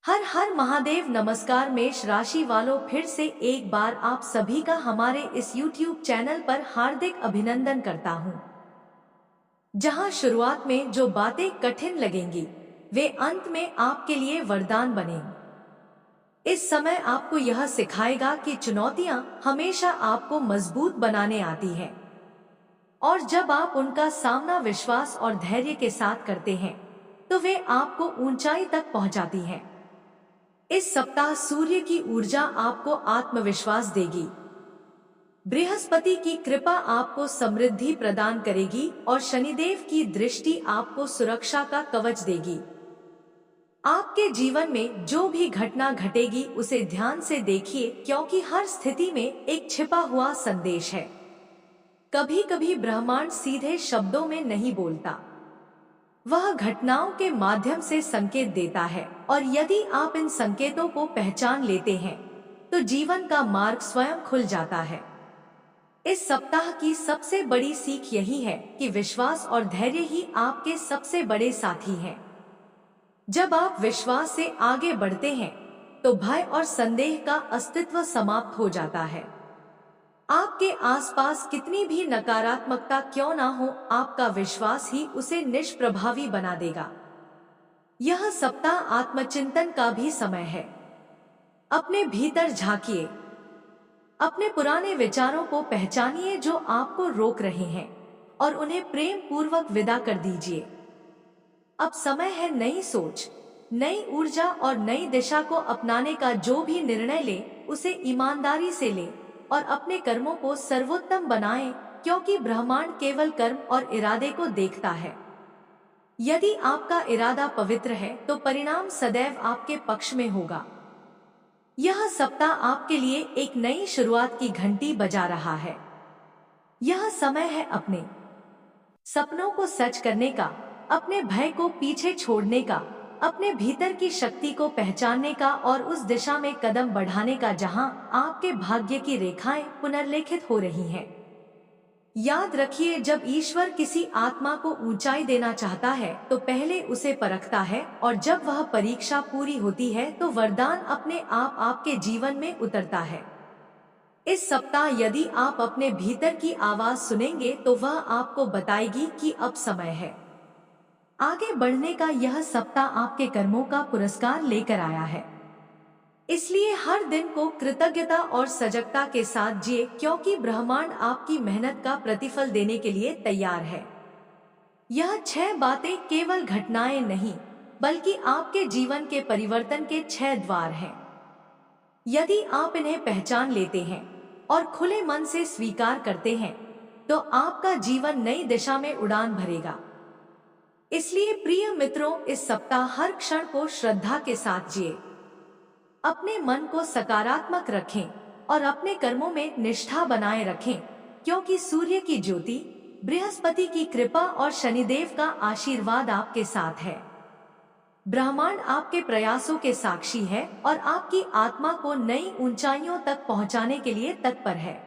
हर हर महादेव। नमस्कार मेष राशि वालों, फिर से एक बार आप सभी का हमारे इस YouTube चैनल पर हार्दिक अभिनंदन करता हूँ। जहाँ शुरुआत में जो बातें कठिन लगेंगी वे अंत में आपके लिए वरदान बनेंगी। इस समय आपको यह सिखाएगा कि चुनौतियाँ हमेशा आपको मजबूत बनाने आती हैं, और जब आप उनका सामना विश्वास और धैर्य के साथ करते हैं तो वे आपको ऊंचाई तक पहुँचाती हैं। इस सप्ताह सूर्य की ऊर्जा आपको आत्मविश्वास देगी। बृहस्पति की कृपा आपको समृद्धि प्रदान करेगी और शनिदेव की दृष्टि आपको सुरक्षा का कवच देगी। आपके जीवन में जो भी घटना घटेगी उसे ध्यान से देखिए, क्योंकि हर स्थिति में एक छिपा हुआ संदेश है। कभी कभी ब्रह्मांड सीधे शब्दों में नहीं बोलता, वह घटनाओं के माध्यम से संकेत देता है, और यदि आप इन संकेतों को पहचान लेते हैं तो जीवन का मार्ग स्वयं खुल जाता है। इस सप्ताह की सबसे बड़ी सीख यही है कि विश्वास और धैर्य ही आपके सबसे बड़े साथी हैं। जब आप विश्वास से आगे बढ़ते हैं तो भय और संदेह का अस्तित्व समाप्त हो जाता है। आपके आसपास कितनी भी नकारात्मकता क्यों ना हो, आपका विश्वास ही उसे निष्प्रभावी बना देगा। यह सप्ताह आत्मचिंतन का भी समय है। अपने भीतर झांकिए, अपने पुराने विचारों को पहचानिए जो आपको रोक रहे हैं, और उन्हें प्रेम पूर्वक विदा कर दीजिए। अब समय है नई सोच, नई ऊर्जा और नई दिशा को अपनाने का। जो भी निर्णय ले उसे ईमानदारी से ले और अपने कर्मों को सर्वोत्तम बनाएं, क्योंकि ब्रह्मांड केवल कर्म और इरादे को देखता है। यदि आपका इरादा पवित्र है तो परिणाम सदैव आपके पक्ष में होगा। यह सप्ताह आपके लिए एक नई शुरुआत की घंटी बजा रहा है। यह समय है अपने सपनों को सच करने का, अपने भय को पीछे छोड़ने का, अपने भीतर की शक्ति को पहचानने का और उस दिशा में कदम बढ़ाने का जहां आपके भाग्य की रेखाएं पुनर्लेखित हो रही हैं। याद रखिए, जब ईश्वर किसी आत्मा को ऊंचाई देना चाहता है तो पहले उसे परखता है, और जब वह परीक्षा पूरी होती है तो वरदान अपने आप आपके जीवन में उतरता है। इस सप्ताह यदि आप अपने भीतर की आवाज सुनेंगे तो वह आपको बताएगी कि अब समय है आगे बढ़ने का। यह सप्ताह आपके कर्मों का पुरस्कार लेकर आया है, इसलिए हर दिन को कृतज्ञता और सजगता के साथ जिए, क्योंकि ब्रह्मांड आपकी मेहनत का प्रतिफल देने के लिए तैयार है। यह 6 बातें केवल घटनाएं नहीं, बल्कि आपके जीवन के परिवर्तन के 6 द्वार हैं। यदि आप इन्हें पहचान लेते हैं और खुले मन से स्वीकार करते हैं तो आपका जीवन नई दिशा में उड़ान भरेगा। इसलिए प्रिय मित्रों, इस सप्ताह हर क्षण को श्रद्धा के साथ जिए, अपने मन को सकारात्मक रखें और अपने कर्मों में निष्ठा बनाए रखें, क्योंकि सूर्य की ज्योति, बृहस्पति की कृपा और शनिदेव का आशीर्वाद आपके साथ है। ब्रह्मांड आपके प्रयासों के साक्षी है और आपकी आत्मा को नई ऊंचाइयों तक पहुंचाने के लिए तत्पर है।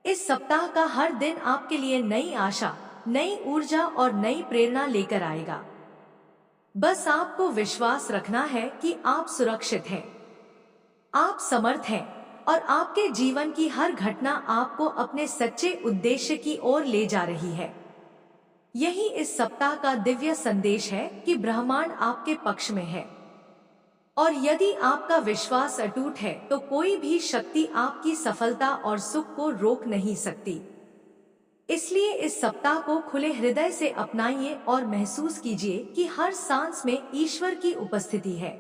इस सप्ताह का हर दिन आपके लिए नई आशा, नई ऊर्जा और नई प्रेरणा लेकर आएगा। बस आपको विश्वास रखना है कि आप सुरक्षित हैं, आप समर्थ हैं, और आपके जीवन की हर घटना आपको अपने सच्चे उद्देश्य की ओर ले जा रही है। यही इस सप्ताह का दिव्य संदेश है कि ब्रह्मांड आपके पक्ष में है, और यदि आपका विश्वास अटूट है तो कोई भी शक्ति आपकी सफलता और सुख को रोक नहीं सकती। इसलिए इस सप्ताह को खुले हृदय से अपनाइए और महसूस कीजिए कि हर सांस में ईश्वर की उपस्थिति है,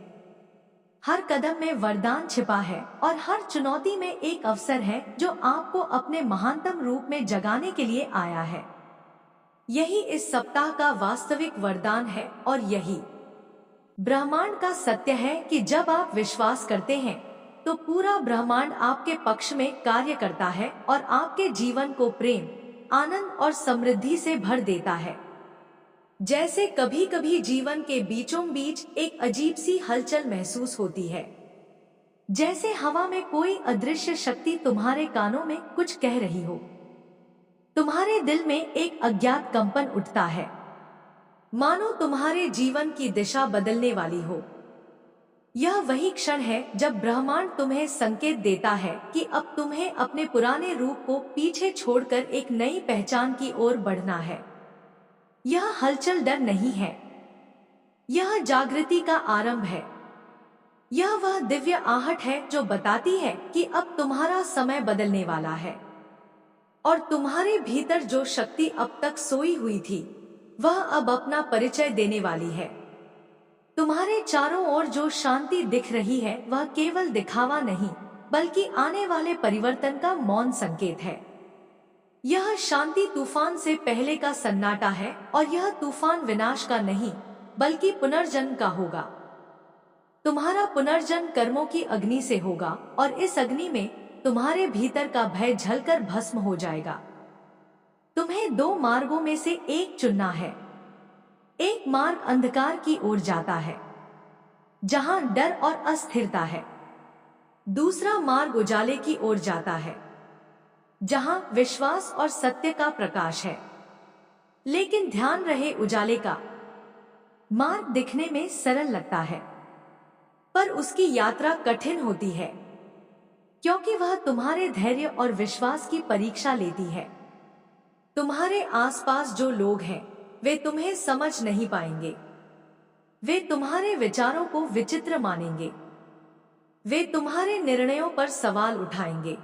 हर कदम में वरदान छिपा है, और हर चुनौती में एक अवसर है जो आपको अपने महानतम रूप में जगाने के लिए आया है। यही इस सप्ताह का वास्तविक वरदान है, और यही ब्रह्मांड का सत्य है कि जब आप विश्वास करते हैं तो पूरा ब्रह्मांड आपके पक्ष में कार्य करता है और आपके जीवन को प्रेम, आनंद और समृद्धि से भर देता है। जैसे कभी कभी जीवन के बीचों बीच एक अजीब सी हलचल महसूस होती है, जैसे हवा में कोई अदृश्य शक्ति तुम्हारे कानों में कुछ कह रही हो। तुम्हारे दिल में एक अज्ञात कंपन उठता है, मानो तुम्हारे जीवन की दिशा बदलने वाली हो। यह वही क्षण है जब ब्रह्मांड तुम्हें संकेत देता है कि अब तुम्हें अपने पुराने रूप को पीछे छोड़कर एक नई पहचान की ओर बढ़ना है। यह हलचल डर नहीं है, यह जागृति का आरंभ है। यह वह दिव्य आहट है जो बताती है कि अब तुम्हारा समय बदलने वाला है और तुम्हारे भीतर जो शक्ति अब तक सोई हुई थी वह अब अपना परिचय देने वाली है। तुम्हारे चारों ओर जो शांति दिख रही है वह केवल दिखावा नहीं बल्कि आने वाले परिवर्तन का मौन संकेत है। यह शांति तूफान से पहले का सन्नाटा है और यह तूफान विनाश का नहीं बल्कि पुनर्जन्म का होगा। तुम्हारा पुनर्जन्म कर्मों की अग्नि से होगा और इस अग्नि में तुम्हारे भीतर का भय जलकर भस्म हो जाएगा। तुम्हें दो मार्गों में से एक चुनना है। एक मार्ग अंधकार की ओर जाता है जहां डर और अस्थिरता है। दूसरा मार्ग उजाले की ओर जाता है जहां विश्वास और सत्य का प्रकाश है। लेकिन ध्यान रहे, उजाले का मार्ग दिखने में सरल लगता है पर उसकी यात्रा कठिन होती है क्योंकि वह तुम्हारे धैर्य और विश्वास की परीक्षा लेती है। तुम्हारे आसपास जो लोग हैं वे तुम्हें समझ नहीं पाएंगे। वे तुम्हारे विचारों को विचित्र मानेंगे। वे तुम्हारे निर्णयों पर सवाल उठाएंगे।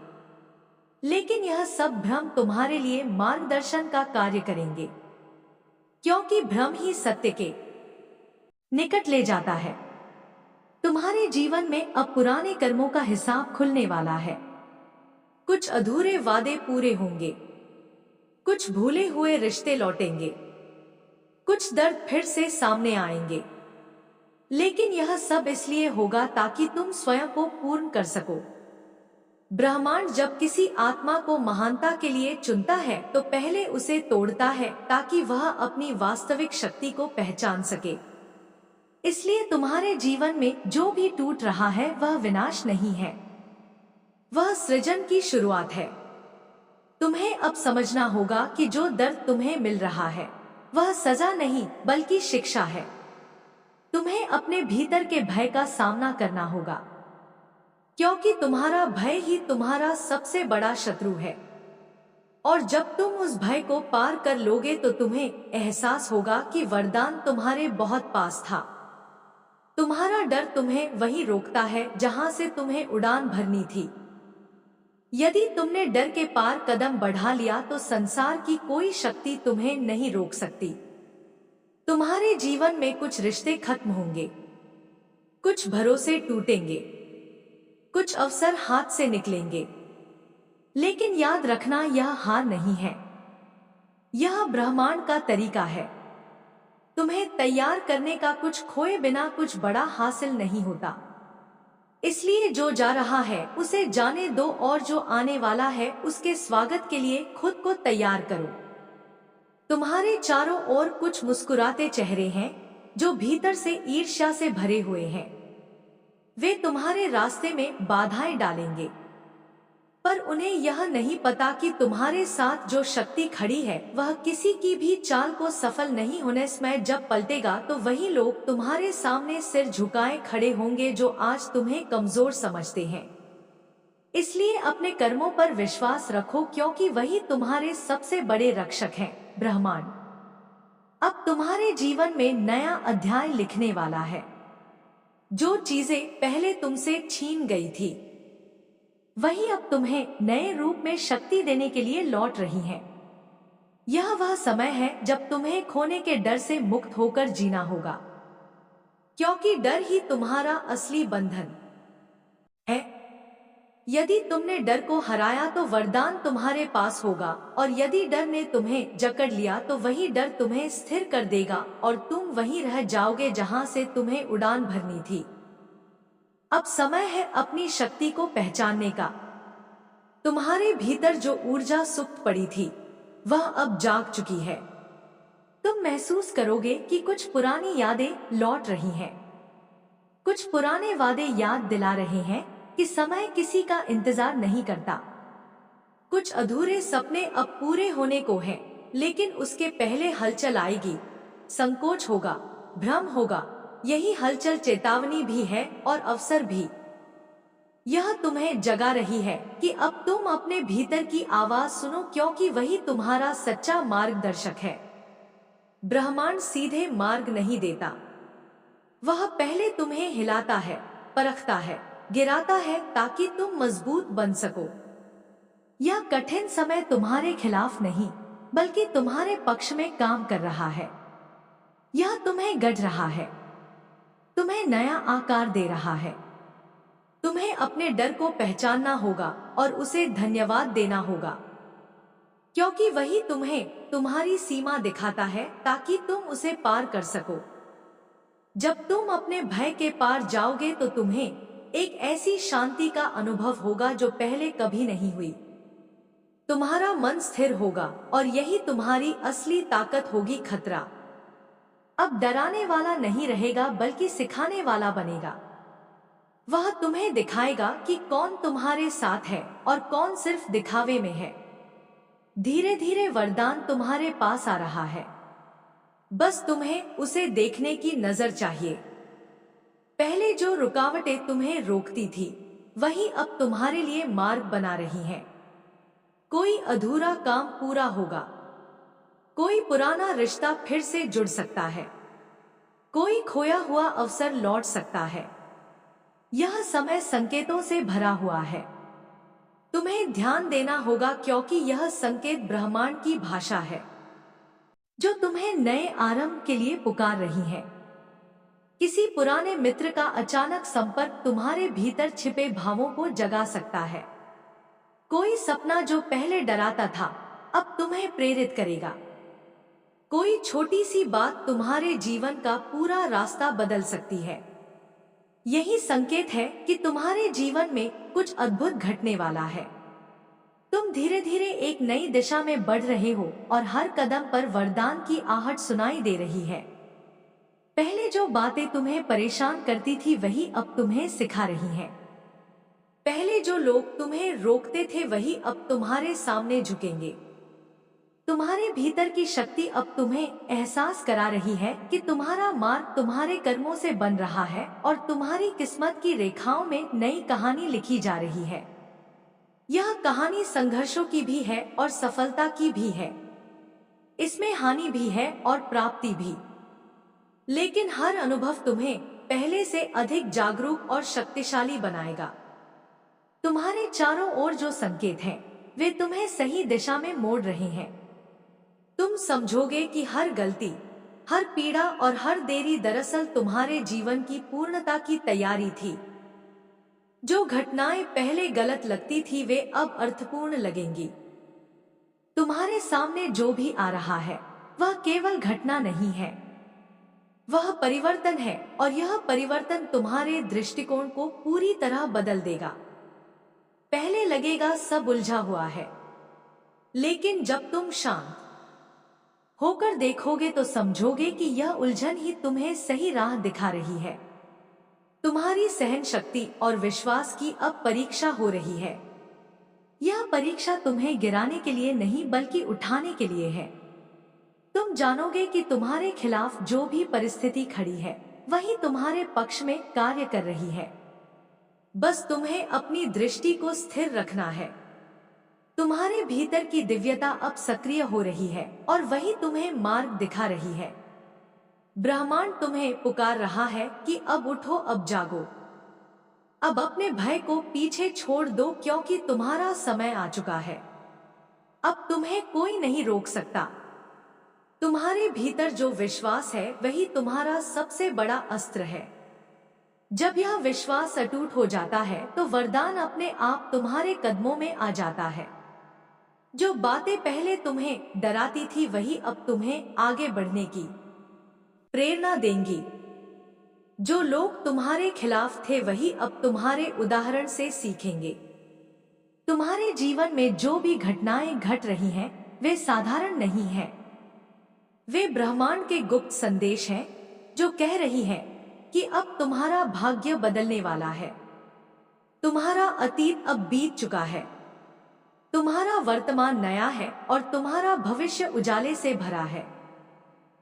लेकिन यह सब भ्रम तुम्हारे लिए मार्गदर्शन का कार्य करेंगे क्योंकि भ्रम ही सत्य के निकट ले जाता है। तुम्हारे जीवन में अब पुराने कर्मों का हिसाब खुलने वाला है। कुछ अधूरे वादे पूरे होंगे, कुछ भूले हुए रिश्ते लौटेंगे, कुछ दर्द फिर से सामने आएंगे। लेकिन यह सब इसलिए होगा ताकि तुम स्वयं को पूर्ण कर सको। ब्रह्मांड जब किसी आत्मा को महानता के लिए चुनता है तो पहले उसे तोड़ता है ताकि वह अपनी वास्तविक शक्ति को पहचान सके। इसलिए तुम्हारे जीवन में जो भी टूट रहा है वह विनाश नहीं है, वह सृजन की शुरुआत है। तुम्हें अब समझना होगा कि जो दर्द तुम्हें मिल रहा है वह सजा नहीं बल्कि शिक्षा है। तुम्हें अपने भीतर के भय का सामना करना होगा क्योंकि तुम्हारा भय ही तुम्हारा सबसे बड़ा शत्रु है। और जब तुम उस भय को पार कर लोगे तो तुम्हें एहसास होगा कि वरदान तुम्हारे बहुत पास था। तुम्हारा डर तुम्हें वहीं रोकता है जहां से तुम्हें उड़ान भरनी थी। यदि तुमने डर के पार कदम बढ़ा लिया तो संसार की कोई शक्ति तुम्हें नहीं रोक सकती। तुम्हारे जीवन में कुछ रिश्ते खत्म होंगे, कुछ भरोसे टूटेंगे, कुछ अवसर हाथ से निकलेंगे। लेकिन याद रखना, यह हार नहीं है, यह ब्रह्मांड का तरीका है। तुम्हें तैयार करने का कुछ खोए बिना कुछ बड़ा हासिल नहीं होता। इसलिए जो जा रहा है उसे जाने दो और जो आने वाला है उसके स्वागत के लिए खुद को तैयार करो। तुम्हारे चारों ओर कुछ मुस्कुराते चेहरे हैं जो भीतर से ईर्ष्या से भरे हुए हैं। वे तुम्हारे रास्ते में बाधाएं डालेंगे पर उन्हें यह नहीं पता कि तुम्हारे साथ जो शक्ति खड़ी है वह किसी की भी चाल को सफल नहीं होने समय जब पलटेगा तो वही लोग तुम्हारे सामने सिर झुकाए खड़े होंगे जो आज तुम्हें कमजोर समझते हैं। इसलिए अपने कर्मों पर विश्वास रखो क्योंकि वही तुम्हारे सबसे बड़े रक्षक हैं। ब्रह्मांड अब तुम्हारे जीवन में नया अध्याय लिखने वाला है। जो चीजें पहले तुमसे छीन गई थी वही अब तुम्हें नए रूप में शक्ति देने के लिए लौट रही है। यह वह समय है जब तुम्हें खोने के डर से मुक्त होकर जीना होगा क्योंकि डर ही तुम्हारा असली बंधन है। यदि तुमने डर को हराया तो वरदान तुम्हारे पास होगा और यदि डर ने तुम्हें जकड़ लिया तो वही डर तुम्हें स्थिर कर देगा और तुम वहीं रह जाओगे जहां से तुम्हें उड़ान भरनी थी। अब समय है अपनी शक्ति को पहचानने का। तुम्हारे भीतर जो ऊर्जा सुप्त पड़ी थी वह अब जाग चुकी है। तुम महसूस करोगे कि कुछ पुरानी यादें लौट रही हैं, कुछ पुराने वादे याद दिला रहे हैं कि समय किसी का इंतजार नहीं करता। कुछ अधूरे सपने अब पूरे होने को हैं, लेकिन उसके पहले हलचल आएगी, संकोच होगा, भ्रम होगा, यही हलचल चेतावनी भी है और अवसर भी। यह तुम्हें जगा रही है कि अब तुम अपने भीतर की आवाज सुनो, क्योंकि वही तुम्हारा सच्चा मार्गदर्शक है। ब्रह्मांड सीधे मार्ग नहीं देता, वह पहले तुम्हें हिलाता है, परखता है, गिराता है ताकि तुम मजबूत बन सको। यह कठिन समय तुम्हारे खिलाफ नहीं बल्कि तुम्हारे पक्ष में काम कर रहा है। यह तुम्हें गढ़ रहा है, तुम्हें नया आकार दे रहा है। तुम्हें अपने डर को पहचानना होगा और उसे धन्यवाद देना होगा, क्योंकि वही तुम्हें तुम्हारी सीमा दिखाता है ताकि तुम उसे पार कर सको। जब तुम अपने भय के पार जाओगे तो तुम्हें एक ऐसी शांति का अनुभव होगा जो पहले कभी नहीं हुई। तुम्हारा मन स्थिर होगा और यही तुम्हारी असली ताकत होगी। खतरा अब डराने वाला नहीं रहेगा बल्कि सिखाने वाला बनेगा। वह तुम्हें दिखाएगा कि कौन तुम्हारे साथ है और कौन सिर्फ दिखावे में है। धीरे धीरे वरदान तुम्हारे पास आ रहा है, बस तुम्हें उसे देखने की नजर चाहिए। पहले जो रुकावटें तुम्हें रोकती थी वही अब तुम्हारे लिए मार्ग बना रही हैं। कोई अधूरा काम पूरा होगा, कोई पुराना रिश्ता फिर से जुड़ सकता है, कोई खोया हुआ अवसर लौट सकता है। यह समय संकेतों से भरा हुआ है, तुम्हें ध्यान देना होगा क्योंकि यह संकेत ब्रह्मांड की भाषा है जो तुम्हें नए आरंभ के लिए पुकार रही है। किसी पुराने मित्र का अचानक संपर्क तुम्हारे भीतर छिपे भावों को जगा सकता है। कोई सपना जो पहले डराता था अब तुम्हें प्रेरित करेगा। कोई छोटी सी बात तुम्हारे जीवन का पूरा रास्ता बदल सकती है। यही संकेत है कि तुम्हारे जीवन में कुछ अद्भुत घटने वाला है। तुम धीरे धीरे एक नई दिशा में बढ़ रहे हो और हर कदम पर वरदान की आहट सुनाई दे रही है। पहले जो बातें तुम्हें परेशान करती थी वही अब तुम्हें सिखा रही हैं। पहले जो लोग तुम्हें रोकते थे वही अब तुम्हारे सामने झुकेंगे। तुम्हारे भीतर की शक्ति अब तुम्हें एहसास करा रही है कि तुम्हारा मार्ग तुम्हारे कर्मों से बन रहा है और तुम्हारी किस्मत की रेखाओं में नई कहानी लिखी जा रही है। यह कहानी संघर्षों की भी है और सफलता की भी है। इसमें हानि भी है और प्राप्ति भी, लेकिन हर अनुभव तुम्हें पहले से अधिक जागरूक और शक्तिशाली बनाएगा। तुम्हारे चारों ओर जो संकेत हैं, वे तुम्हें सही दिशा में मोड़ रहे हैं। तुम समझोगे कि हर गलती, हर पीड़ा और हर देरी दरअसल तुम्हारे जीवन की पूर्णता की तैयारी थी। जो घटनाएं पहले गलत लगती थी वे अब अर्थपूर्ण लगेंगी। तुम्हारे सामने जो भी आ रहा है वह केवल घटना नहीं है, वह परिवर्तन है और यह परिवर्तन तुम्हारे दृष्टिकोण को पूरी तरह बदल देगा। पहले लगेगा सब उलझा हुआ है, लेकिन जब तुम शांत होकर देखोगे तो समझोगे कि यह उलझन ही तुम्हें सही राह दिखा रही है। तुम्हारी सहन शक्ति और विश्वास की अब परीक्षा हो रही है। यह परीक्षा तुम्हें गिराने के लिए नहीं बल्कि उठाने के लिए है। तुम जानोगे कि तुम्हारे खिलाफ जो भी परिस्थिति खड़ी है वही तुम्हारे पक्ष में कार्य कर रही है। बस तुम्हें अपनी दृष्टि को स्थिर रखना है। तुम्हारे भीतर की दिव्यता अब सक्रिय हो रही है और वही तुम्हें मार्ग दिखा रही है। ब्रह्मांड तुम्हें पुकार रहा है कि अब उठो, अब जागो, अब अपने भय को पीछे छोड़ दो क्योंकि तुम्हारा समय आ चुका है। अब तुम्हें कोई नहीं रोक सकता। तुम्हारे भीतर जो विश्वास है वही तुम्हारा सबसे बड़ा अस्त्र है। जब यह विश्वास अटूट हो जाता है तो वरदान अपने आप तुम्हारे कदमों में आ जाता है। जो बातें पहले तुम्हें डराती थी वही अब तुम्हें आगे बढ़ने की प्रेरणा देंगी। जो लोग तुम्हारे खिलाफ थे वही अब तुम्हारे उदाहरण से सीखेंगे। तुम्हारे जीवन में जो भी घटनाएं घट रही हैं वे साधारण नहीं हैं। वे ब्रह्मांड के गुप्त संदेश हैं जो कह रही हैं कि अब तुम्हारा भाग्य बदलने वाला है। तुम्हारा अतीत अब बीत चुका है, तुम्हारा वर्तमान नया है और तुम्हारा भविष्य उजाले से भरा है।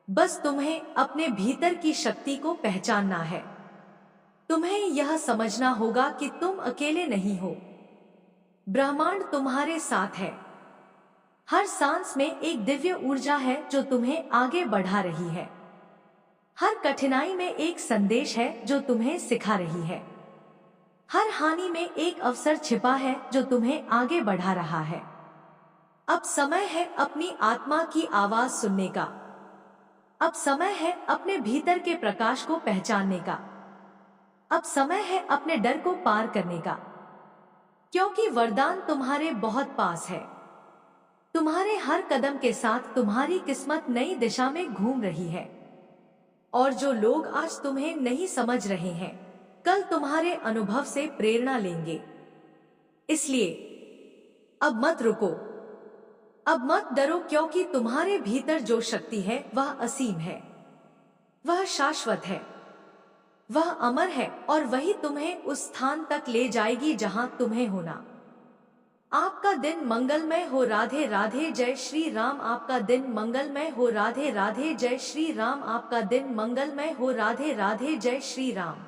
बस तुम्हें अपने भीतर की शक्ति को पहचानना है। तुम्हें यह समझना होगा कि तुम अकेले नहीं हो। ब्रह्मांड तुम्हारे साथ है। हर सांस में एक दिव्य ऊर्जा है जो तुम्हें आगे बढ़ा रही है। हर कठिनाई में एक संदेश है जो तुम्हें सिखा रही है। हर हानि में एक अवसर छिपा है जो तुम्हें आगे बढ़ा रहा है। अब समय है अपनी आत्मा की आवाज सुनने का। अब समय है अपने भीतर के प्रकाश को पहचानने का। अब समय है अपने डर को पार करने का, क्योंकि वरदान तुम्हारे बहुत पास है। तुम्हारे हर कदम के साथ तुम्हारी किस्मत नई दिशा में घूम रही है। और जो लोग आज तुम्हें नहीं समझ रहे हैं, कल तुम्हारे अनुभव से प्रेरणा लेंगे। इसलिए अब मत रुको, अब मत डरो, क्योंकि तुम्हारे भीतर जो शक्ति है वह असीम है, वह शाश्वत है, वह अमर है और वही तुम्हें उस स्थान तक ले जाएगी जहां तुम्हें होना। आपका दिन मंगलमय हो। राधे राधे। जय श्री राम। आपका दिन मंगलमय हो। राधे राधे। जय श्री राम। आपका दिन मंगलमय हो। राधे राधे। जय श्री राम।